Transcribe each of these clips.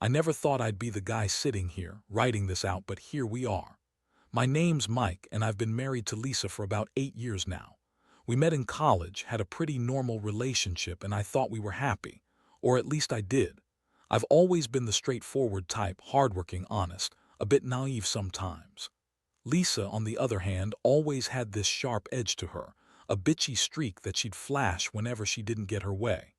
I never thought I'd be the guy sitting here, writing this out, but here we are. My name's Mike, and I've been married to Lisa for about 8 years now. We met in college, had a pretty normal relationship, and I thought we were happy. Or at least I did. I've always been the straightforward type, hardworking, honest, a bit naive sometimes. Lisa, on the other hand, always had this sharp edge to her, a bitchy streak that she'd flash whenever she didn't get her way.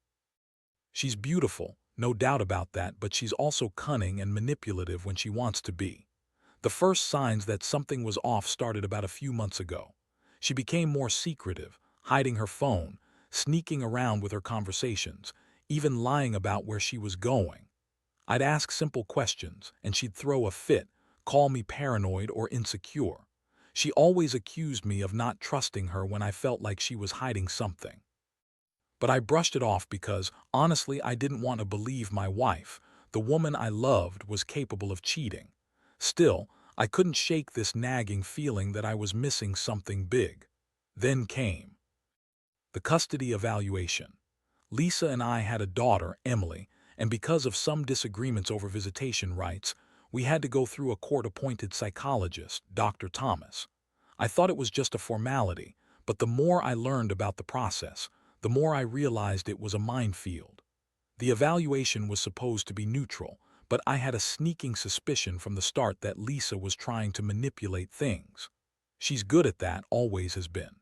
She's beautiful, no doubt about that, but she's also cunning and manipulative when she wants to be. The first signs that something was off started about a few months ago. She became more secretive, hiding her phone, sneaking around with her conversations, even lying about where she was going. I'd ask simple questions, and she'd throw a fit, call me paranoid or insecure. She always accused me of not trusting her when I felt like she was hiding something. But I brushed it off because, honestly, I didn't want to believe my wife, the woman I loved, was capable of cheating. Still, I couldn't shake this nagging feeling that I was missing something big. Then came the custody evaluation. Lisa and I had a daughter, Emily, and because of some disagreements over visitation rights, we had to go through a court-appointed psychologist, Dr. Thomas. I thought it was just a formality, but the more I learned about the process, the more I realized it was a minefield. The evaluation was supposed to be neutral, but I had a sneaking suspicion from the start that Lisa was trying to manipulate things. She's good at that, always has been.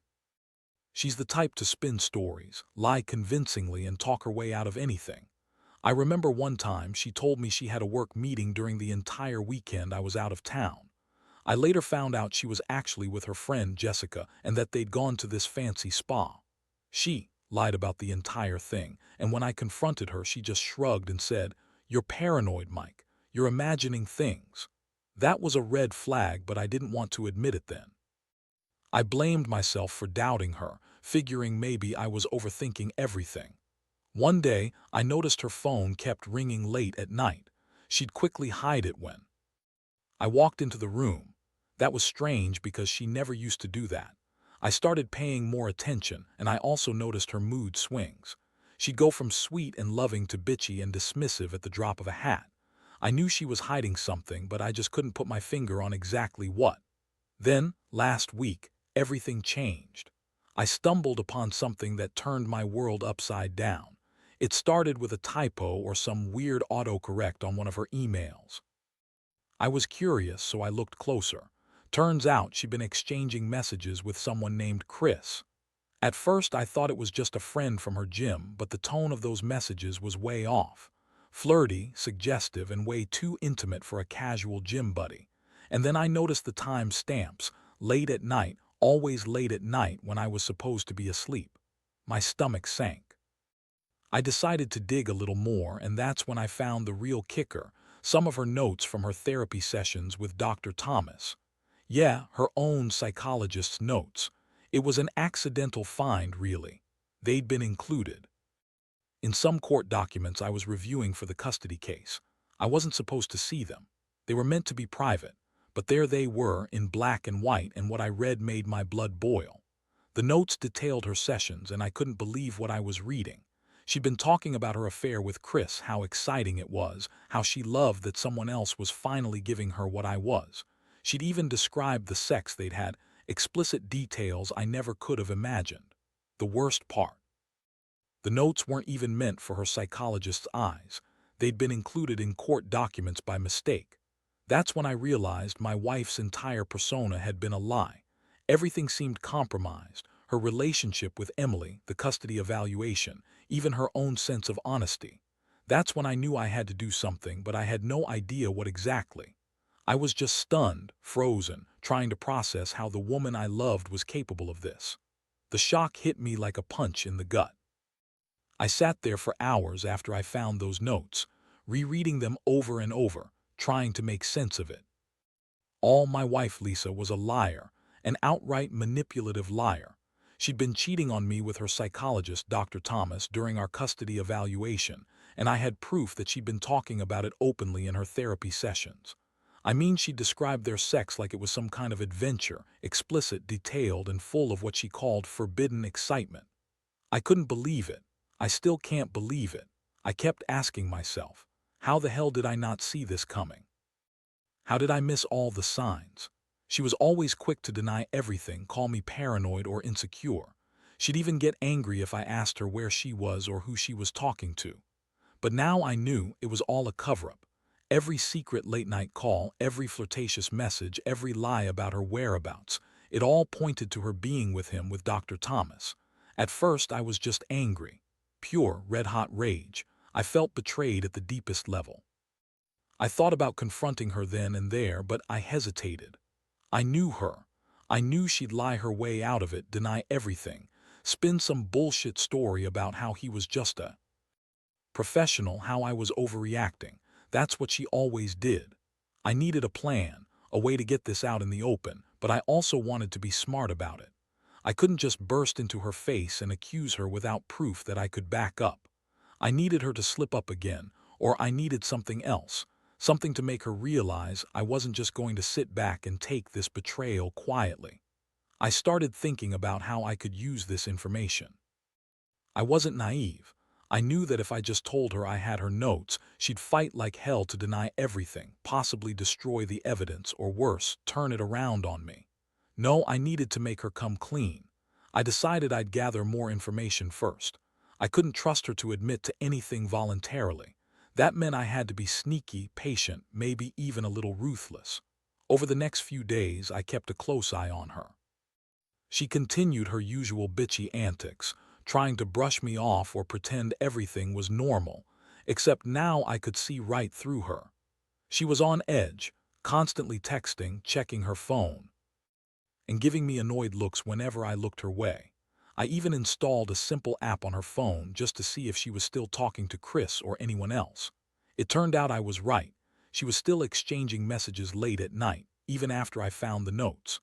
She's the type to spin stories, lie convincingly, and talk her way out of anything. I remember one time she told me she had a work meeting during the entire weekend I was out of town. I later found out she was actually with her friend Jessica and that they'd gone to this fancy spa. She lied about the entire thing, and when I confronted her, she just shrugged and said, "You're paranoid, Mike. You're imagining things." That was a red flag, but I didn't want to admit it then. I blamed myself for doubting her, figuring maybe I was overthinking everything. One day, I noticed her phone kept ringing late at night. She'd quickly hide it when I walked into the room. That was strange because she never used to do that. I started paying more attention, and I also noticed her mood swings. She'd go from sweet and loving to bitchy and dismissive at the drop of a hat. I knew she was hiding something, but I just couldn't put my finger on exactly what. Then, last week, everything changed. I stumbled upon something that turned my world upside down. It started with a typo or some weird autocorrect on one of her emails. I was curious, so I looked closer. Turns out she'd been exchanging messages with someone named Chris. At first, I thought it was just a friend from her gym, but the tone of those messages was way off. Flirty, suggestive, and way too intimate for a casual gym buddy. And then I noticed the time stamps, late at night, always late at night when I was supposed to be asleep. My stomach sank. I decided to dig a little more, and that's when I found the real kicker, some of her notes from her therapy sessions with Dr. Thomas. Yeah, her own psychologist's notes. It was an accidental find, really. They'd been included in some court documents I was reviewing for the custody case. I wasn't supposed to see them. They were meant to be private, but there they were in black and white, and what I read made my blood boil. The notes detailed her sessions, and I couldn't believe what I was reading. She'd been talking about her affair with Chris, how exciting it was, how she loved that someone else was finally giving her what I was. She'd even described the sex they'd had, explicit details I never could have imagined. The worst part: the notes weren't even meant for her psychologist's eyes. They'd been included in court documents by mistake. That's when I realized my wife's entire persona had been a lie. Everything seemed compromised: her relationship with Emily, the custody evaluation, even her own sense of honesty. That's when I knew I had to do something, but I had no idea what exactly. I was just stunned, frozen, trying to process how the woman I loved was capable of this. The shock hit me like a punch in the gut. I sat there for hours after I found those notes, rereading them over and over, trying to make sense of it. All my wife Lisa was a liar, an outright manipulative liar. She'd been cheating on me with her psychologist, Dr. Thomas, during our custody evaluation, and I had proof that she'd been talking about it openly in her therapy sessions. I mean, she described their sex like it was some kind of adventure, explicit, detailed, and full of what she called forbidden excitement. I couldn't believe it. I still can't believe it. I kept asking myself, How the hell did I not see this coming? How did I miss all the signs? She was always quick to deny everything, call me paranoid or insecure. She'd even get angry if I asked her where she was or who she was talking to. But now I knew it was all a cover-up. Every secret late-night call, every flirtatious message, every lie about her whereabouts, it all pointed to her being with him with Dr. Thomas. At first I was just angry. Pure, red-hot rage. I felt betrayed at the deepest level. I thought about confronting her then and there, but I hesitated. I knew her. I knew she'd lie her way out of it, deny everything, spin some bullshit story about how he was just a professional, how I was overreacting. That's what she always did. I needed a plan, a way to get this out in the open, but I also wanted to be smart about it. I couldn't just burst into her face and accuse her without proof that I could back up. I needed her to slip up again, or I needed something else, something to make her realize I wasn't just going to sit back and take this betrayal quietly. I started thinking about how I could use this information. I wasn't naive. I knew that if I just told her I had her notes, she'd fight like hell to deny everything, possibly destroy the evidence, or worse, turn it around on me. No, I needed to make her come clean. I decided I'd gather more information first. I couldn't trust her to admit to anything voluntarily. That meant I had to be sneaky, patient, maybe even a little ruthless. Over the next few days, I kept a close eye on her. She continued her usual bitchy antics, trying to brush me off or pretend everything was normal, except now I could see right through her. She was on edge, constantly texting, checking her phone, and giving me annoyed looks whenever I looked her way. I even installed a simple app on her phone just to see if she was still talking to Chris or anyone else. It turned out I was right. She was still exchanging messages late at night, even after I found the notes.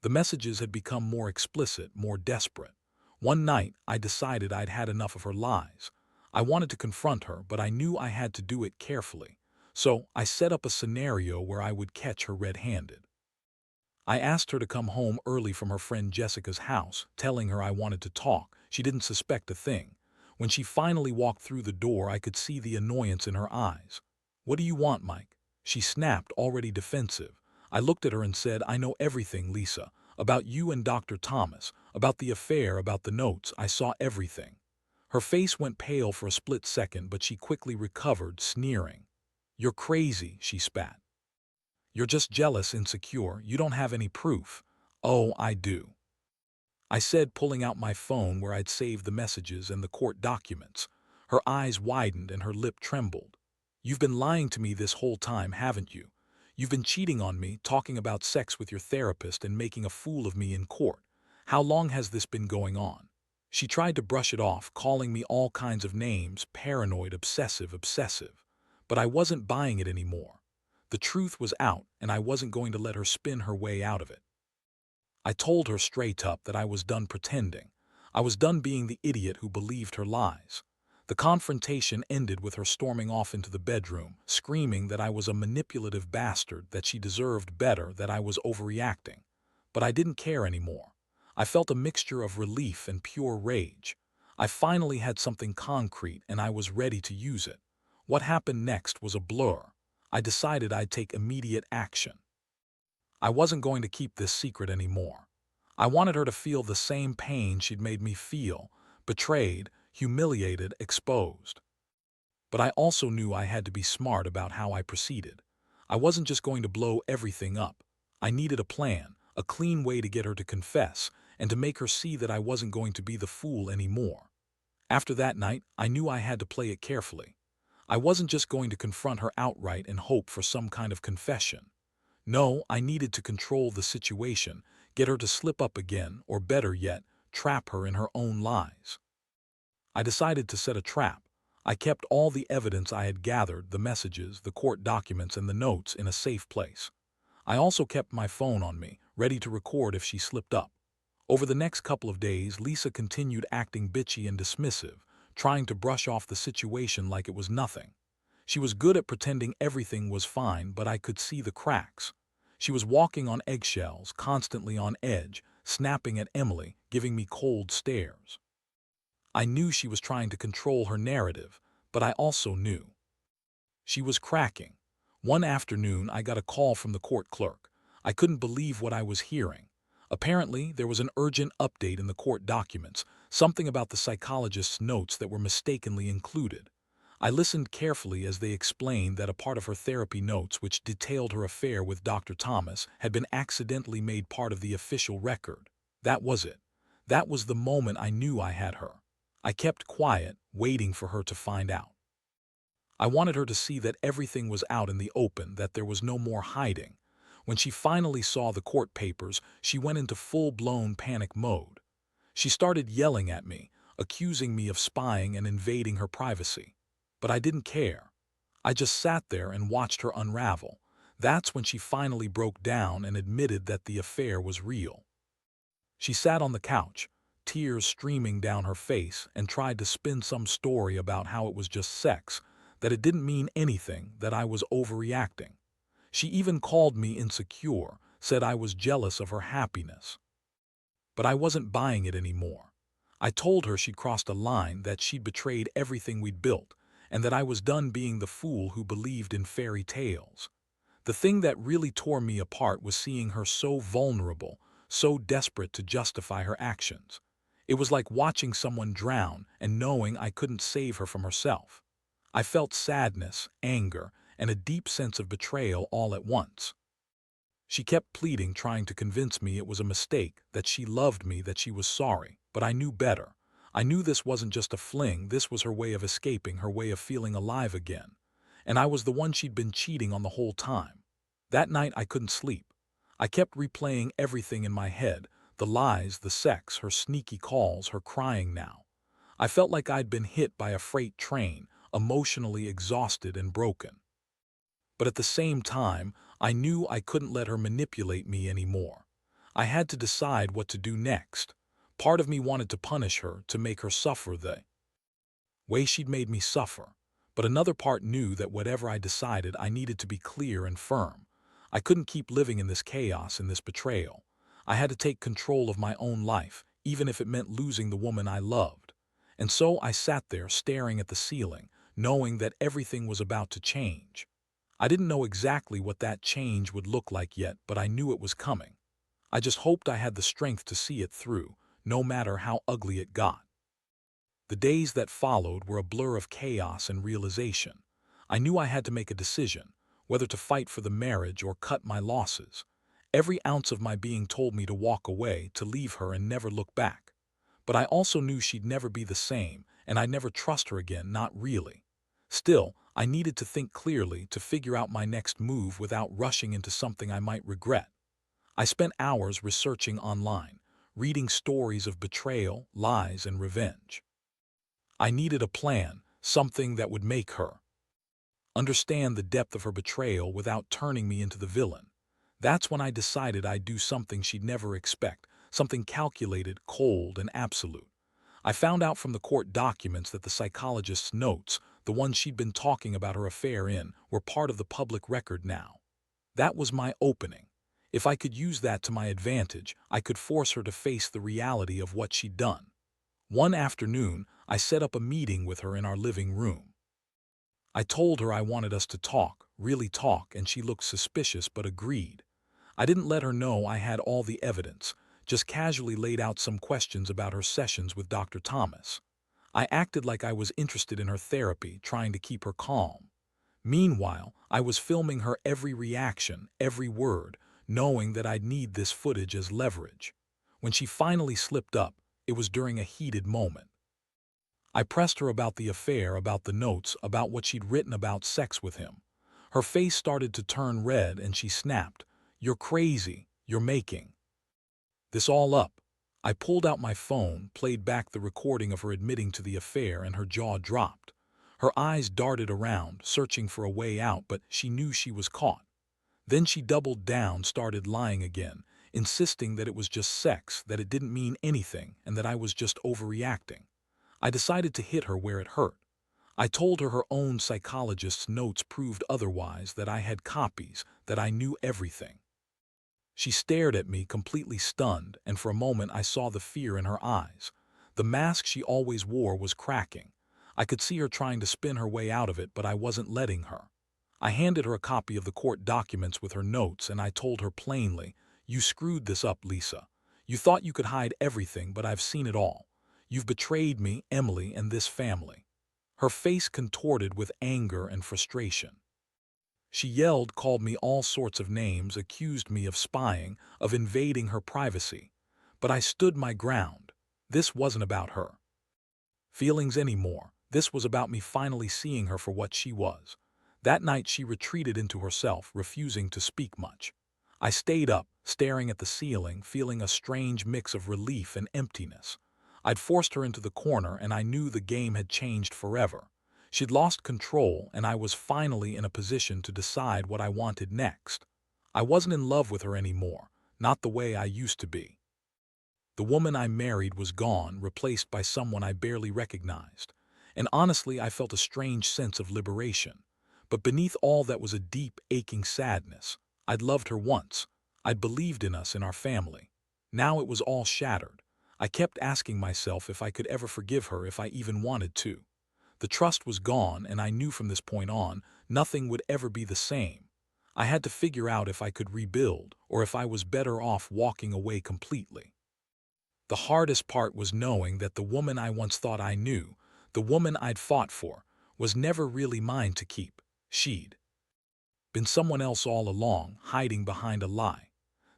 The messages had become more explicit, more desperate. One night, I decided I'd had enough of her lies. I wanted to confront her, but I knew I had to do it carefully. So I set up a scenario where I would catch her red-handed. I asked her to come home early from her friend Jessica's house, telling her I wanted to talk. She didn't suspect a thing. When she finally walked through the door, I could see the annoyance in her eyes. "What do you want, Mike?" She snapped, already defensive. I looked at her and said, "I know everything, Lisa. About you and Dr. Thomas. About the affair, about the notes. I saw everything." Her face went pale for a split second, but she quickly recovered, sneering. "You're crazy," she spat. "You're just jealous, insecure. You don't have any proof." "Oh, I do," I said, pulling out my phone where I'd saved the messages and the court documents. Her eyes widened and her lip trembled. "You've been lying to me this whole time, haven't you? You've been cheating on me, talking about sex with your therapist and making a fool of me in court. How long has this been going on?" She tried to brush it off, calling me all kinds of names, paranoid, obsessive. But I wasn't buying it anymore. The truth was out, and I wasn't going to let her spin her way out of it. I told her straight up that I was done pretending. I was done being the idiot who believed her lies. The confrontation ended with her storming off into the bedroom, screaming that I was a manipulative bastard, that she deserved better, that I was overreacting. But I didn't care anymore. I felt a mixture of relief and pure rage. I finally had something concrete, and I was ready to use it. What happened next was a blur. I decided I'd take immediate action. I wasn't going to keep this secret anymore. I wanted her to feel the same pain she'd made me feel, betrayed, humiliated, exposed. But I also knew I had to be smart about how I proceeded. I wasn't just going to blow everything up. I needed a plan, a clean way to get her to confess, and to make her see that I wasn't going to be the fool anymore. After that night, I knew I had to play it carefully. I wasn't just going to confront her outright and hope for some kind of confession. No, I needed to control the situation, get her to slip up again, or better yet, trap her in her own lies. I decided to set a trap. I kept all the evidence I had gathered, the messages, the court documents, and the notes, in a safe place. I also kept my phone on me, ready to record if she slipped up. Over the next couple of days, Lisa continued acting bitchy and dismissive, trying to brush off the situation like it was nothing. She was good at pretending everything was fine, but I could see the cracks. She was walking on eggshells, constantly on edge, snapping at Emily, giving me cold stares. I knew she was trying to control her narrative, but I also knew She was cracking. One afternoon, I got a call from the court clerk. I couldn't believe what I was hearing. Apparently, there was an urgent update in the court documents, something about the psychologist's notes that were mistakenly included. I listened carefully as they explained that a part of her therapy notes, which detailed her affair with Dr. Thomas, had been accidentally made part of the official record. That was it. That was the moment I knew I had her. I kept quiet, waiting for her to find out. I wanted her to see that everything was out in the open, that there was no more hiding. When she finally saw the court papers, she went into full-blown panic mode. She started yelling at me, accusing me of spying and invading her privacy. But I didn't care. I just sat there and watched her unravel. That's when she finally broke down and admitted that the affair was real. She sat on the couch, tears streaming down her face, and tried to spin some story about how it was just sex, that it didn't mean anything, that I was overreacting. She even called me insecure, said I was jealous of her happiness. But I wasn't buying it anymore. I told her she'd crossed a line, that she'd betrayed everything we'd built, and that I was done being the fool who believed in fairy tales. The thing that really tore me apart was seeing her so vulnerable, so desperate to justify her actions. It was like watching someone drown and knowing I couldn't save her from herself. I felt sadness, anger, and a deep sense of betrayal all at once. She kept pleading, trying to convince me it was a mistake, that she loved me, that she was sorry, but I knew better. I knew this wasn't just a fling, this was her way of escaping, her way of feeling alive again. And I was the one she'd been cheating on the whole time. That night I couldn't sleep. I kept replaying everything in my head, the lies, the sex, her sneaky calls, her crying now. I felt like I'd been hit by a freight train, emotionally exhausted and broken. But at the same time, I knew I couldn't let her manipulate me anymore. I had to decide what to do next. Part of me wanted to punish her, to make her suffer the way she'd made me suffer. But another part knew that whatever I decided, I needed to be clear and firm. I couldn't keep living in this chaos, in this betrayal. I had to take control of my own life, even if it meant losing the woman I loved. And so I sat there staring at the ceiling, knowing that everything was about to change. I didn't know exactly what that change would look like yet, but I knew it was coming. I just hoped I had the strength to see it through, no matter how ugly it got. The days that followed were a blur of chaos and realization. I knew I had to make a decision, whether to fight for the marriage or cut my losses. Every ounce of my being told me to walk away, to leave her and never look back. But I also knew she'd never be the same, and I'd never trust her again, not really. Still, I needed to think clearly, to figure out my next move without rushing into something I might regret. I spent hours researching online, reading stories of betrayal, lies, and revenge. I needed a plan, something that would make her understand the depth of her betrayal without turning me into the villain. That's when I decided I'd do something she'd never expect, something calculated, cold, and absolute. I found out from the court documents that the psychologist's notes, the ones she'd been talking about her affair in, were part of the public record now. That was my opening. If I could use that to my advantage, I could force her to face the reality of what she'd done. One afternoon, I set up a meeting with her in our living room. I told her I wanted us to talk, really talk, and she looked suspicious but agreed. I didn't let her know I had all the evidence, just casually laid out some questions about her sessions with Dr. Thomas. I acted like I was interested in her therapy, trying to keep her calm. Meanwhile, I was filming her every reaction, every word, knowing that I'd need this footage as leverage. When she finally slipped up, it was during a heated moment. I pressed her about the affair, about the notes, about what she'd written about sex with him. Her face started to turn red and she snapped, "You're crazy, you're making this all up." I pulled out my phone, played back the recording of her admitting to the affair, and her jaw dropped. Her eyes darted around, searching for a way out, but she knew she was caught. Then she doubled down, started lying again, insisting that it was just sex, that it didn't mean anything, and that I was just overreacting. I decided to hit her where it hurt. I told her own psychologist's notes proved otherwise, that I had copies, that I knew everything. She stared at me, completely stunned, and for a moment I saw the fear in her eyes. The mask she always wore was cracking. I could see her trying to spin her way out of it, but I wasn't letting her. I handed her a copy of the court documents with her notes, and I told her plainly, "You screwed this up, Lisa. You thought you could hide everything, but I've seen it all. You've betrayed me, Emily, and this family." Her face contorted with anger and frustration. She yelled, called me all sorts of names, accused me of spying, of invading her privacy. But I stood my ground. This wasn't about her feelings anymore. This was about me finally seeing her for what she was. That night she retreated into herself, refusing to speak much. I stayed up, staring at the ceiling, feeling a strange mix of relief and emptiness. I'd forced her into the corner, and I knew the game had changed forever. She'd lost control, and I was finally in a position to decide what I wanted next. I wasn't in love with her anymore, not the way I used to be. The woman I married was gone, replaced by someone I barely recognized. And honestly, I felt a strange sense of liberation. But beneath all that was a deep, aching sadness. I'd loved her once. I'd believed in us, in our family. Now it was all shattered. I kept asking myself if I could ever forgive her, if I even wanted to. The trust was gone, and I knew from this point on, nothing would ever be the same. I had to figure out if I could rebuild, or if I was better off walking away completely. The hardest part was knowing that the woman I once thought I knew, the woman I'd fought for, was never really mine to keep. She'd been someone else all along, hiding behind a lie.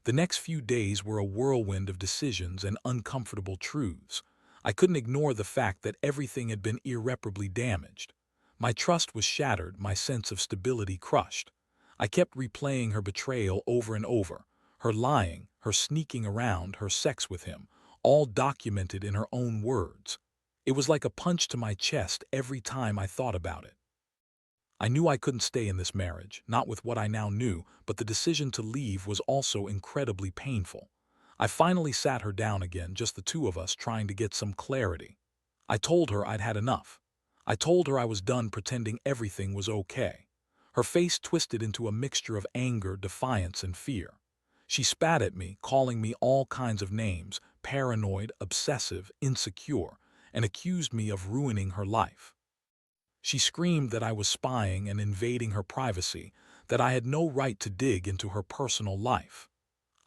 The next few days were a whirlwind of decisions and uncomfortable truths. I couldn't ignore the fact that everything had been irreparably damaged. My trust was shattered, my sense of stability crushed. I kept replaying her betrayal over and over, her lying, her sneaking around, her sex with him, all documented in her own words. It was like a punch to my chest every time I thought about it. I knew I couldn't stay in this marriage, not with what I now knew, but the decision to leave was also incredibly painful. I finally sat her down again, just the two of us, trying to get some clarity. I told her I'd had enough. I told her I was done pretending everything was okay. Her face twisted into a mixture of anger, defiance, and fear. She spat at me, calling me all kinds of names, paranoid, obsessive, insecure, and accused me of ruining her life. She screamed that I was spying and invading her privacy, that I had no right to dig into her personal life.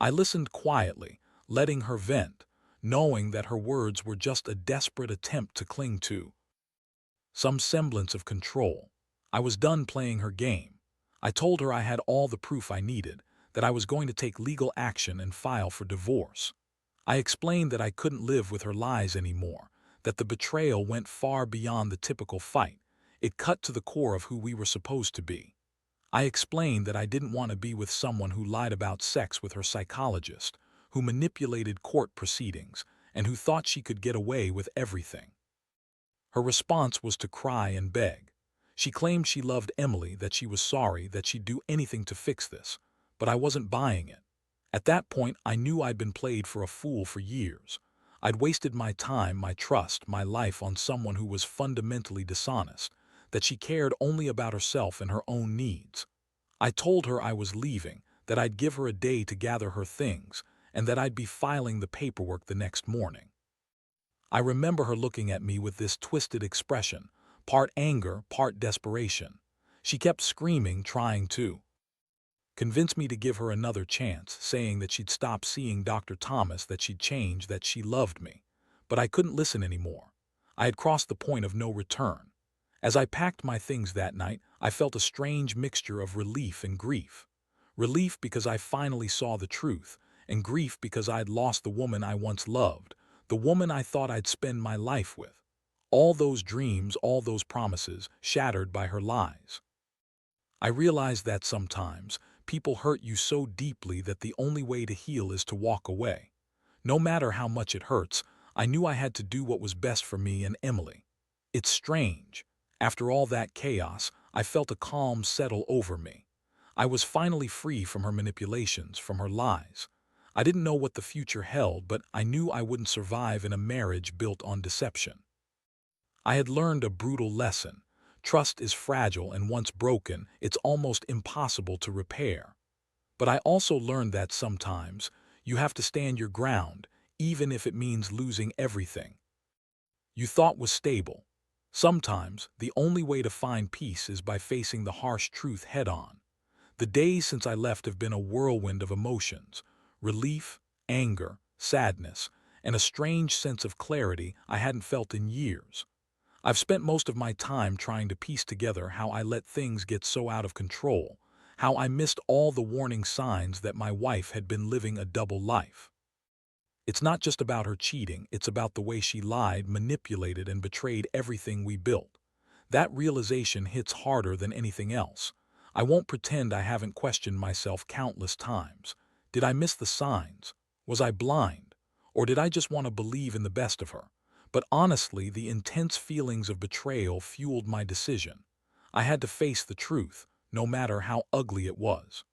I listened quietly, letting her vent, knowing that her words were just a desperate attempt to cling to some semblance of control. I was done playing her game. I told her I had all the proof I needed, that I was going to take legal action and file for divorce. I explained that I couldn't live with her lies anymore, that the betrayal went far beyond the typical fight. It cut to the core of who we were supposed to be. I explained that I didn't want to be with someone who lied about sex with her psychologist, who manipulated court proceedings, and who thought she could get away with everything. Her response was to cry and beg. She claimed she loved Emily, that she was sorry, that she'd do anything to fix this, but I wasn't buying it. At that point, I knew I'd been played for a fool for years. I'd wasted my time, my trust, my life on someone who was fundamentally dishonest, that she cared only about herself and her own needs. I told her I was leaving, that I'd give her a day to gather her things, and that I'd be filing the paperwork the next morning. I remember her looking at me with this twisted expression, part anger, part desperation. She kept screaming, trying to convince me to give her another chance, saying that she'd stop seeing Dr. Thomas, that she'd change, that she loved me. But I couldn't listen anymore. I had crossed the point of no return. As I packed my things that night, I felt a strange mixture of relief and grief. Relief because I finally saw the truth, and grief because I'd lost the woman I once loved, the woman I thought I'd spend my life with. All those dreams, all those promises, shattered by her lies. I realized that sometimes people hurt you so deeply that the only way to heal is to walk away. No matter how much it hurts, I knew I had to do what was best for me and Emily. It's strange. After all that chaos, I felt a calm settle over me. I was finally free from her manipulations, from her lies. I didn't know what the future held, but I knew I wouldn't survive in a marriage built on deception. I had learned a brutal lesson. Trust is fragile, and once broken, it's almost impossible to repair. But I also learned that sometimes you have to stand your ground, even if it means losing everything you thought was stable. Sometimes, the only way to find peace is by facing the harsh truth head-on. The days since I left have been a whirlwind of emotions: relief, anger, sadness, and a strange sense of clarity I hadn't felt in years. I've spent most of my time trying to piece together how I let things get so out of control, how I missed all the warning signs that my wife had been living a double life. It's not just about her cheating, it's about the way she lied, manipulated, and betrayed everything we built. That realization hits harder than anything else. I won't pretend I haven't questioned myself countless times. Did I miss the signs? Was I blind? Or did I just want to believe in the best of her? But honestly, the intense feelings of betrayal fueled my decision. I had to face the truth, no matter how ugly it was.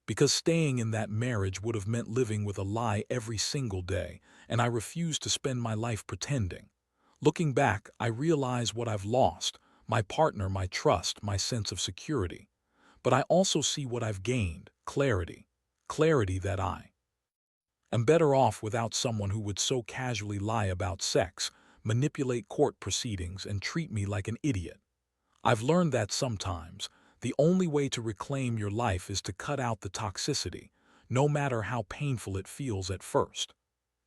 Because staying in that marriage would have meant living with a lie every single day, and I refused to spend my life pretending. Looking back, I realize what I've lost: my partner, my trust, my sense of security. But I also see what I've gained: clarity. Clarity that I am better off without someone who would so casually lie about sex, manipulate court proceedings, and treat me like an idiot. I've learned that sometimes the only way to reclaim your life is to cut out the toxicity, no matter how painful it feels at first.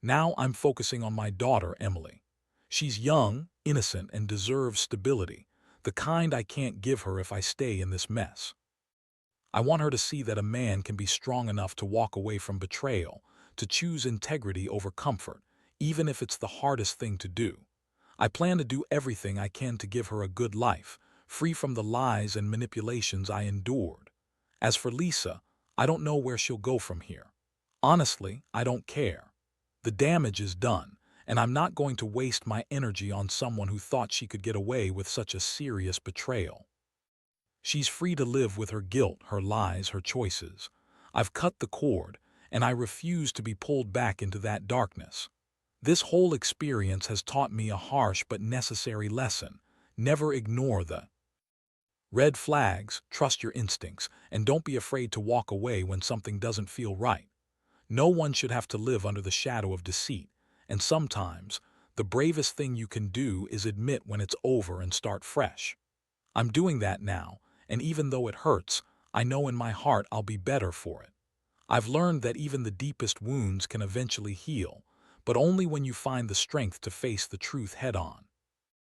Now I'm focusing on my daughter, Emily. She's young, innocent, and deserves stability, the kind I can't give her if I stay in this mess. I want her to see that a man can be strong enough to walk away from betrayal, to choose integrity over comfort, even if it's the hardest thing to do. I plan to do everything I can to give her a good life, free from the lies and manipulations I endured. As for Lisa, I don't know where she'll go from here. Honestly, I don't care. The damage is done, and I'm not going to waste my energy on someone who thought she could get away with such a serious betrayal. She's free to live with her guilt, her lies, her choices. I've cut the cord, and I refuse to be pulled back into that darkness. This whole experience has taught me a harsh but necessary lesson: never ignore the red flags, trust your instincts, and don't be afraid to walk away when something doesn't feel right. No one should have to live under the shadow of deceit, and sometimes, the bravest thing you can do is admit when it's over and start fresh. I'm doing that now, and even though it hurts, I know in my heart I'll be better for it. I've learned that even the deepest wounds can eventually heal, but only when you find the strength to face the truth head on.